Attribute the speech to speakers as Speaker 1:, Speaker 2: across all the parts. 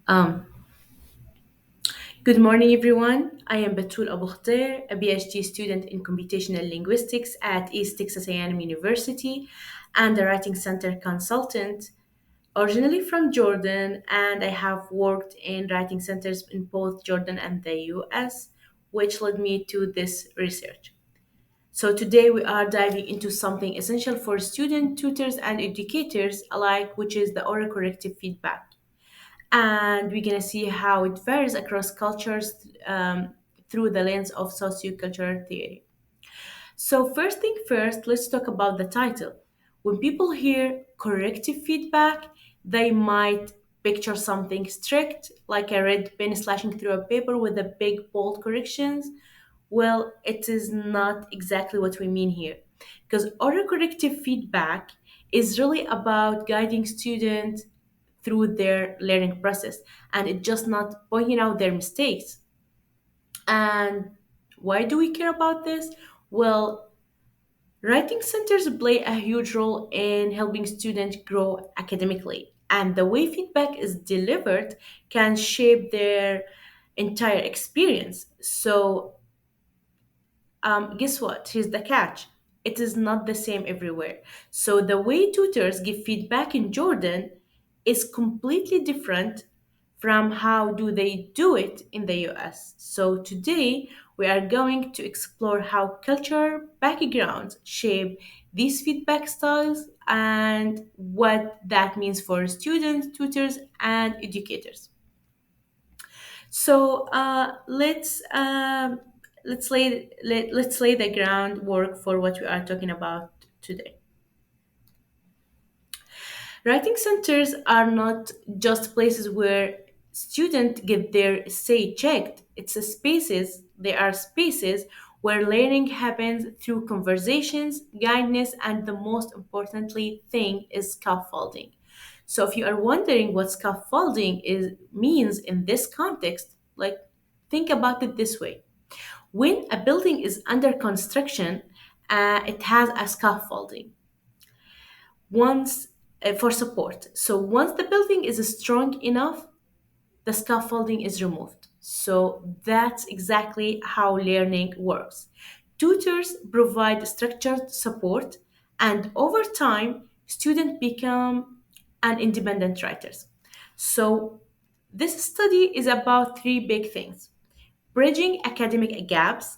Speaker 1: Um, Good morning, everyone. I am Batool Abukhadair, a Ph.D. student in Computational Linguistics at East Texas A&M University and a Writing Center consultant, originally from Jordan, and I have worked in writing centers in both Jordan and the US, which led me to this research. So today we are diving into something essential for students, tutors, and educators alike, which is the oral corrective feedback, and we're going to see how it varies across cultures through the lens of sociocultural theory. So, first thing first, let's talk about the title. When people hear corrective feedback, they might picture something strict, like a red pen slashing through a paper with a big bold corrections. Well, it is not exactly what we mean here. Because autocorrective feedback is really about guiding students through their learning process, and it's just not pointing out their mistakes. And why do we care about this? Well, writing centers play a huge role in helping students grow academically, and the way feedback is delivered can shape their entire experience. So, guess what? Here's the catch. It is not the same everywhere. So the way tutors give feedback in Jordan is completely different from how do they do it in the US. So today we are going to explore how culture backgrounds shape these feedback styles and what that means for students, tutors, and educators. So let's lay the groundwork for what we are talking about today. Writing centers are not just places where students get their say checked. They are spaces where learning happens through conversations, guidance, and the most importantly thing is scaffolding. So if you are wondering what scaffolding is means in this context, like think about it this way. When a building is under construction, it has a scaffolding once for support. So once the building is strong enough, the scaffolding is removed. So that's exactly how learning works. Tutors provide structured support, and over time, students become an independent writers. So this study is about three big things: bridging academic gaps,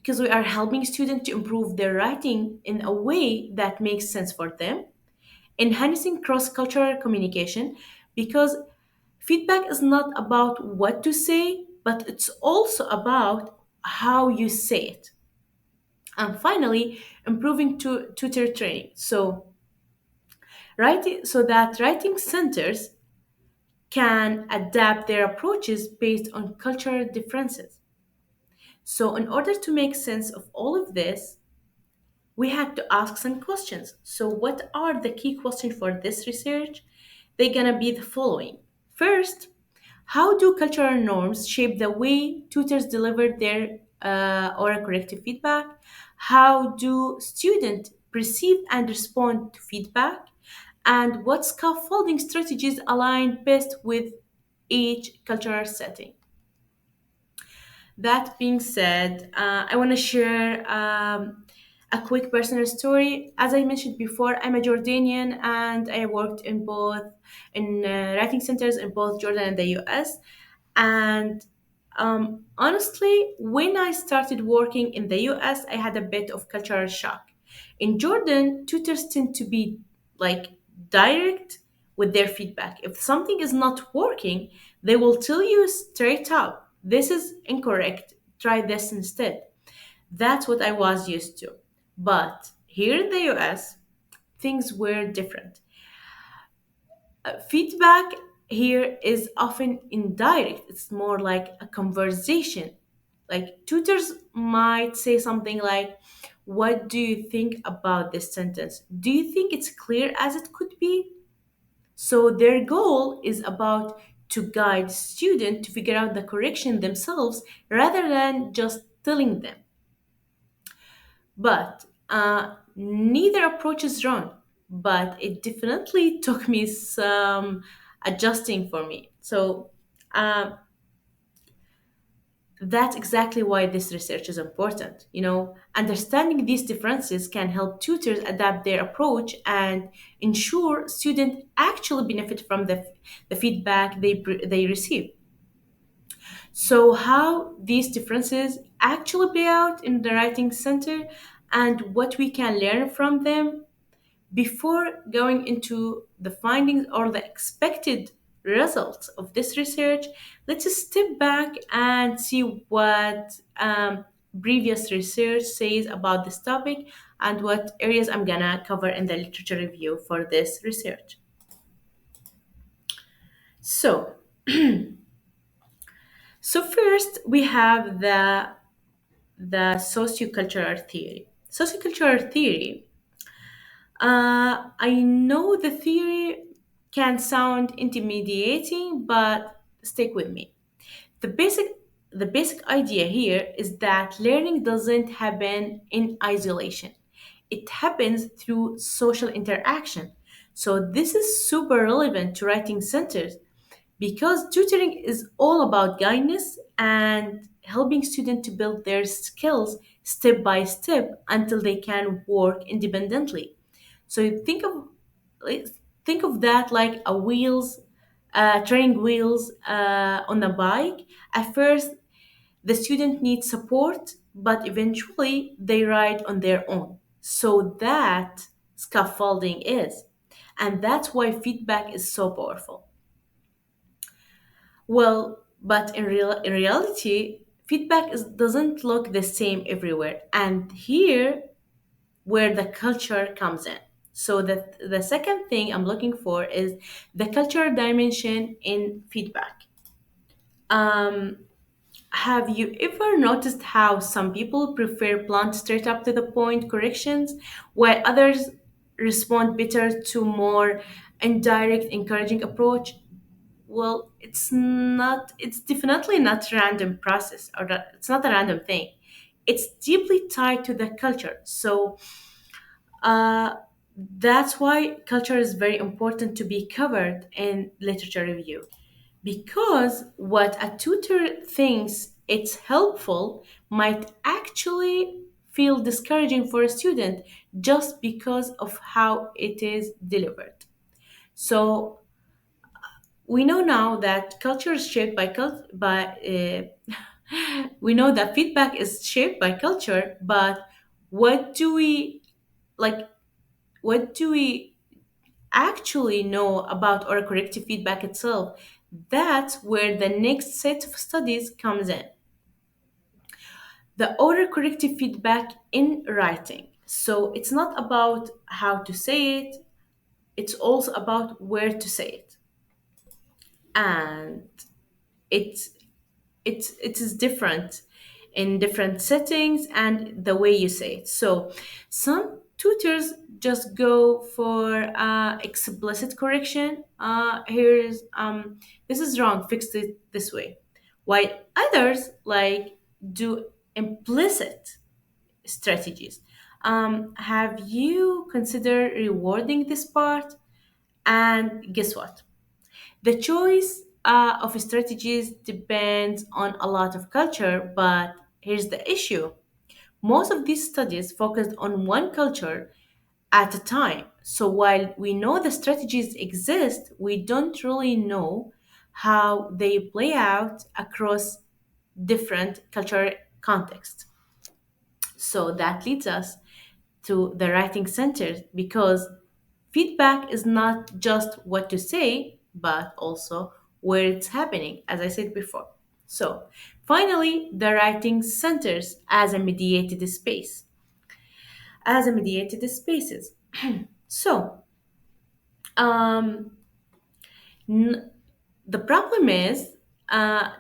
Speaker 1: because we are helping students to improve their writing in a way that makes sense for them, enhancing cross cultural communication, because feedback is not about what to say, but it's also about how you say it. And finally, improving tutor training. So that writing centers can adapt their approaches based on cultural differences. So, in order to make sense of all of this, we had to ask some questions. So, what are the key questions for this research? They're gonna be the following. First, how do cultural norms shape the way tutors deliver their oral corrective feedback? How do students perceive and respond to feedback? And what scaffolding strategies align best with each cultural setting? That being said, I want to share a quick personal story. As I mentioned before, I'm a Jordanian and I worked in writing centers in both Jordan and the US. And honestly, when I started working in the US, I had a bit of cultural shock. In Jordan, tutors tend to be like direct with their feedback. If something is not working, they will tell you straight up, this is incorrect, try this instead. That's what I was used to. But here in the US, things were different. Feedback here is often indirect, it's more like a conversation. Like tutors might say something like, what do you think about this sentence? Do you think it's clear as it could be? So their goal is about to guide students to figure out the correction themselves rather than just telling them. But neither approach is wrong. But it definitely took me some adjusting for me. So um, that's exactly why this research is important. Understanding these differences can help tutors adapt their approach and ensure students actually benefit from the feedback they receive. So, how these differences actually play out in the writing center and what we can learn from them. Before going into the findings or the expected results of this research, let's just step back and see what previous research says about this topic and what areas I'm gonna cover in the literature review for this research. So, first we have the sociocultural theory. Sociocultural theory, I know the theory can sound intimidating, but stick with me. The basic the basic idea here is that learning doesn't happen in isolation. It happens through social interaction. So this is super relevant to writing centers because tutoring is all about guidance and helping students to build their skills step by step until they can work independently. So like, think of that like a wheels, training wheels on a bike. At first, the student needs support, but eventually they ride on their own. So that scaffolding is, and that's why feedback is so powerful. Well, but in reality, doesn't look the same everywhere, and here where the culture comes in. So the second thing I'm looking for is the cultural dimension in feedback. Um, have you ever noticed how some people prefer blunt, straight up to the point corrections, while others respond better to more indirect, encouraging approach? Well, it's definitely not random process it's not a random thing. It's deeply tied to the culture. So uh, that's why culture is very important to be covered in literature review. Because what a tutor thinks it's helpful might actually feel discouraging for a student just because of how it is delivered. So we know now that culture is shaped we know that feedback is shaped by culture, but what do we like what do we actually know about our corrective feedback itself? That's where the next set of studies comes in. The oral corrective feedback in writing. So it's not about how to say it, it's also about where to say it. And it's it is different in different settings and the way you say it. So some tutors just go for explicit correction. Here's this is wrong, fix it this way. While others like do implicit strategies. Have you considered rewarding this part? And guess what? The choice of strategies depends on a lot of culture, but here's the issue. Most of these studies focused on one culture at a time. So while we know the strategies exist, we don't really know how they play out across different cultural contexts. So that leads us to the writing centers because feedback is not just what to say, but also where it's happening, as I said before. So, finally, the writing centers as a mediated space, as a mediated spaces. So, um, n- the problem is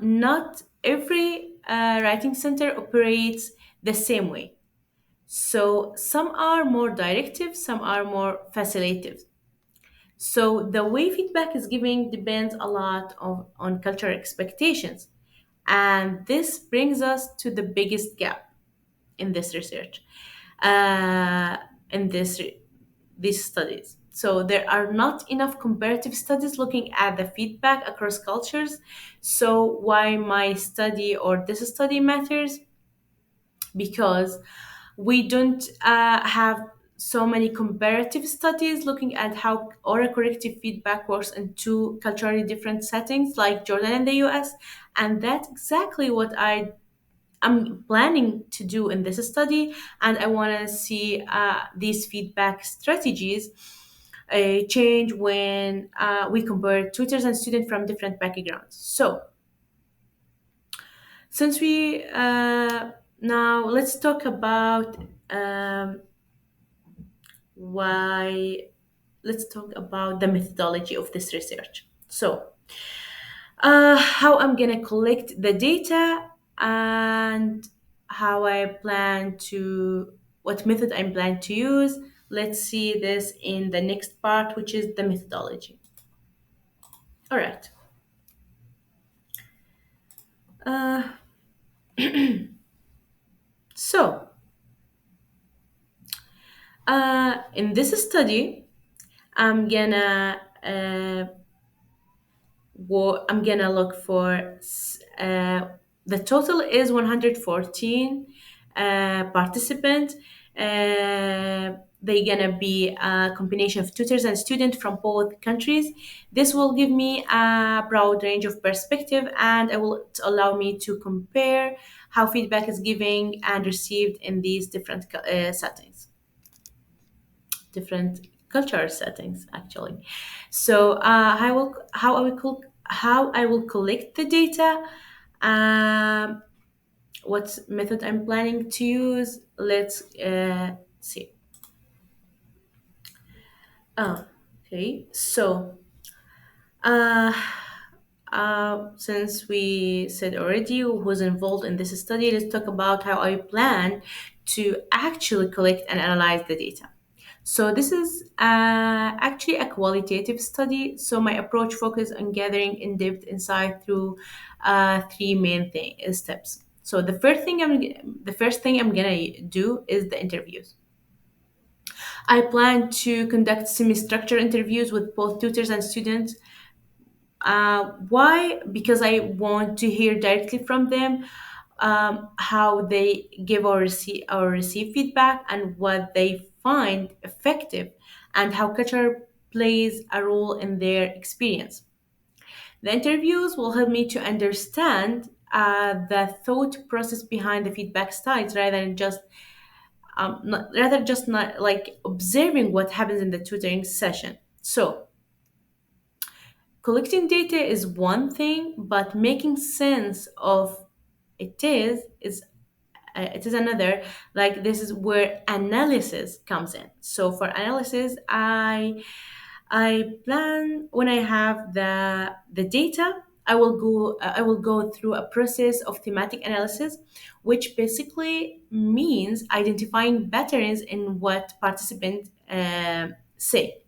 Speaker 1: not every writing center operates the same way. So some are more directive, some are more facilitative. So the way feedback is given depends a lot on cultural expectations. And this brings us to the biggest gap in this research, uh, in these studies. So there are not enough comparative studies looking at the feedback across cultures. So why my study or this study matters? Because we don't have so many comparative studies looking at how oral corrective feedback works in two culturally different settings like Jordan and the US. And that's exactly what I'm planning to do in this study. And I want to see these feedback strategies change when we compare tutors and students from different backgrounds. So since we now let's talk about um, why let's talk about the methodology of this research. So how I'm gonna collect the data and how I plan to what method I plan to use. Let's see this in the next part, which is the methodology. All right. Uh, so in this study, I'm gonna I'm gonna look for the total is 114 participants. They're gonna be a combination of tutors and students from both countries. This will give me a broad range of perspective and it will allow me to compare how feedback is giving and received in these different settings, different cultural settings actually. So how I will collect the data, um, what method I'm planning to use. Let's see. Oh, okay. So uh, since we said already who's involved in this study, let's talk about how I plan to actually collect and analyze the data. So this is actually a qualitative study. So my approach focuses on gathering in-depth insight through three main steps. So the first thing I'm gonna do is the interviews. I plan to conduct semi-structured interviews with both tutors and students. Why? Because I want to hear directly from them how they give or receive feedback and what they find effective and how culture plays a role in their experience. The interviews will help me to understand the thought process behind the feedback styles rather just not like observing what happens in the tutoring session. So collecting data is one thing, but making sense of it is another. Like this is where analysis comes in. So for analysis, I plan when I have the data. I will go through a process of thematic analysis, which basically means identifying patterns in what participants say.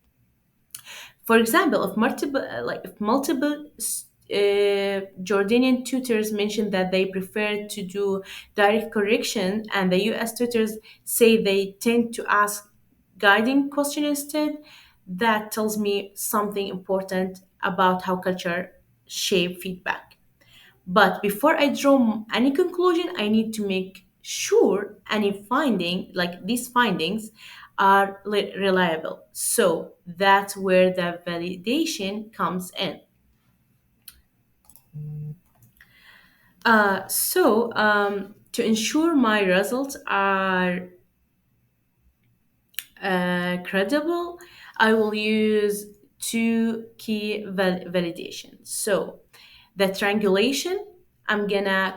Speaker 1: For example, if multiple Jordanian tutors mention that they prefer to do direct correction, and the U.S. tutors say they tend to ask guiding question instead, that tells me something important about how culture shape feedback. But before I draw any conclusion, I need to make sure like these findings, are reliable. So that's where the validation comes in. To ensure my results are credible, I will use two key validations. So the triangulation, I'm gonna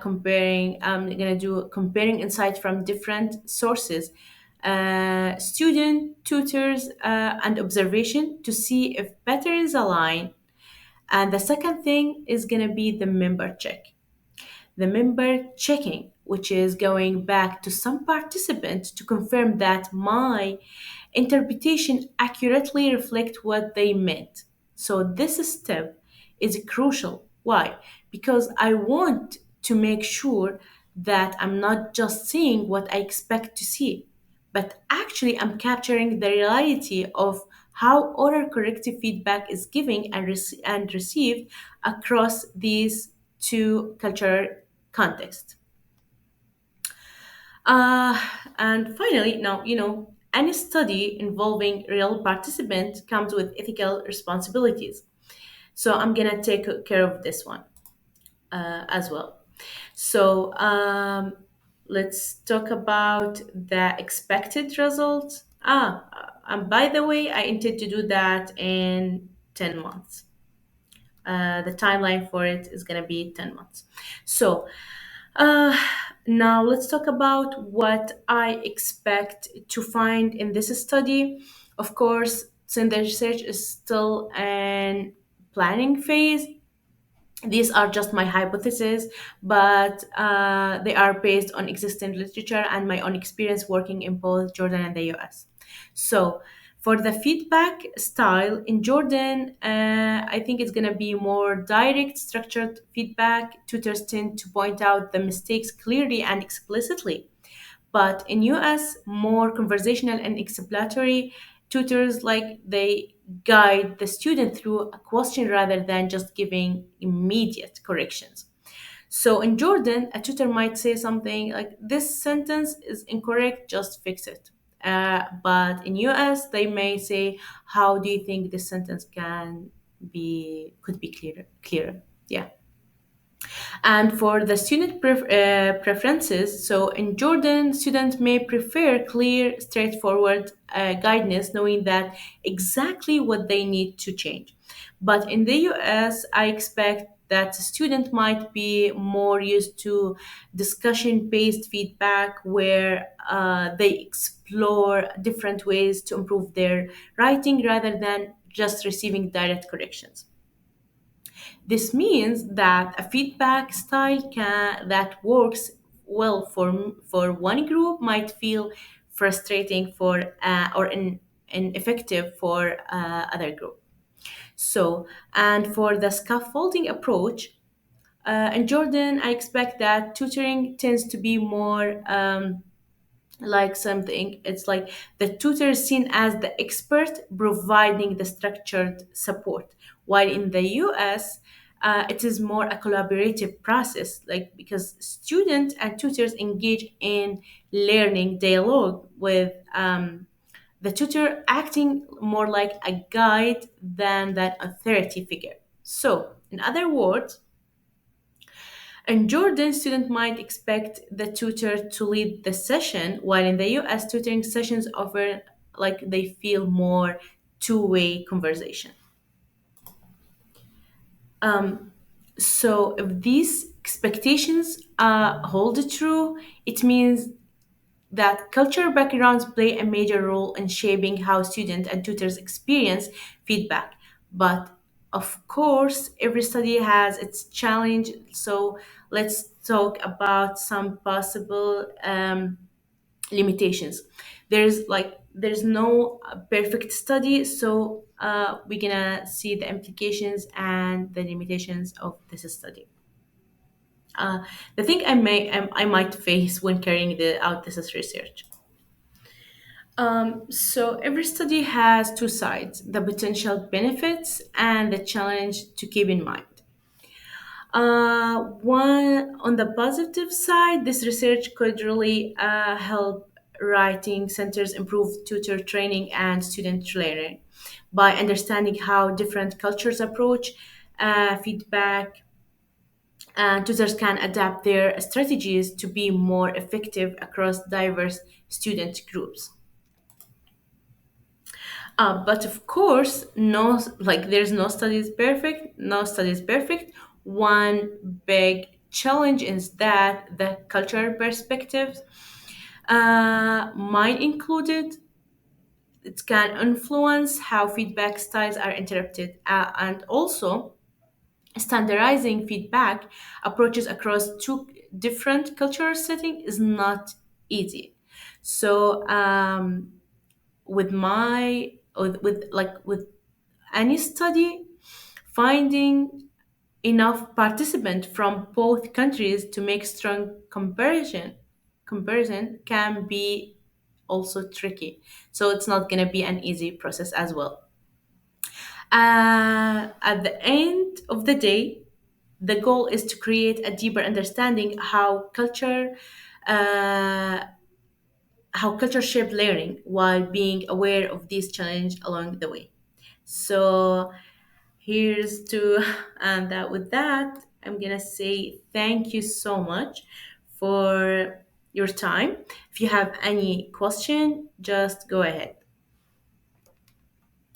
Speaker 1: do comparing insights from different sources, student, tutors, and observation to see if patterns align. And the second thing is gonna be the member check. The member checking, which is going back to some participant to confirm that my interpretation accurately reflect what they meant. So this step is crucial. Why? Because I want to make sure that I'm not just seeing what I expect to see, but actually I'm capturing the reality of how oral corrective feedback is given and received across these two cultural contexts. Uh, and finally, now, any study involving real participants comes with ethical responsibilities. So I'm gonna take care of this one as well. So let's talk about the expected results. And by the way, I intend to do that in 10 months. The timeline for it is going to be 10 months. So uh, now let's talk about what I expect to find in this study. Of course, since the research is still in planning phase, these are just my hypotheses, but they are based on existing literature and my own experience working in both Jordan and the US. So, for the feedback style in Jordan, I think it's going to be more direct, structured feedback. Tutors tend to point out the mistakes clearly and explicitly. But in US, more conversational and exploratory, tutors like they guide the student through a question rather than just giving immediate corrections. So in Jordan, a tutor might say something like, "This sentence is incorrect, just fix it." But in US, they may say, "How do you think this sentence could be clearer?" Yeah. And for the student preferences, so in Jordan, students may prefer clear, straightforward guidance, knowing that exactly what they need to change. But in the US, I expect that the student might be more used to discussion-based feedback where they explore different ways to improve their writing rather than just receiving direct corrections. This means that a feedback style that works well for one group might feel frustrating or ineffective for other group. So, and for the scaffolding approach, in Jordan, I expect that tutoring tends to be more like something it's like the tutor is seen as the expert providing the structured support, while in the US it is more a collaborative process, like because students and tutors engage in learning dialogue with the tutor acting more like a guide than that authority figure. So in other words, in Jordan, students might expect the tutor to lead the session, while in the US, tutoring sessions offer like they feel more two-way conversation. So if these expectations hold true, it means that cultural backgrounds play a major role in shaping how students and tutors experience feedback. But of course, every study has its challenge. So let's talk about some possible limitations. There's no perfect study, so we're gonna see the implications and the limitations of this study. The thing I might face when carrying out this research. So every study has two sides, the potential benefits and the challenge to keep in mind. One on the positive side, this research could really help writing centers improve tutor training and student learning by understanding how different cultures approach feedback, and tutors can adapt their strategies to be more effective across diverse student groups. But of course, no, like there's no study is perfect. No study is perfect. One big challenge is that the cultural perspectives, mine included, it can influence how feedback styles are interpreted, and also standardizing feedback approaches across two different cultural settings is not easy. So with any study, finding enough participant from both countries to make strong comparison can be also tricky. So it's not going to be an easy process as well. At the end of the day, the goal is to create a deeper understanding uh, how culture shape learning while being aware of these challenges along the way. So here's to and that with that, I'm gonna say thank you so much for your time. If you have any question, just go ahead.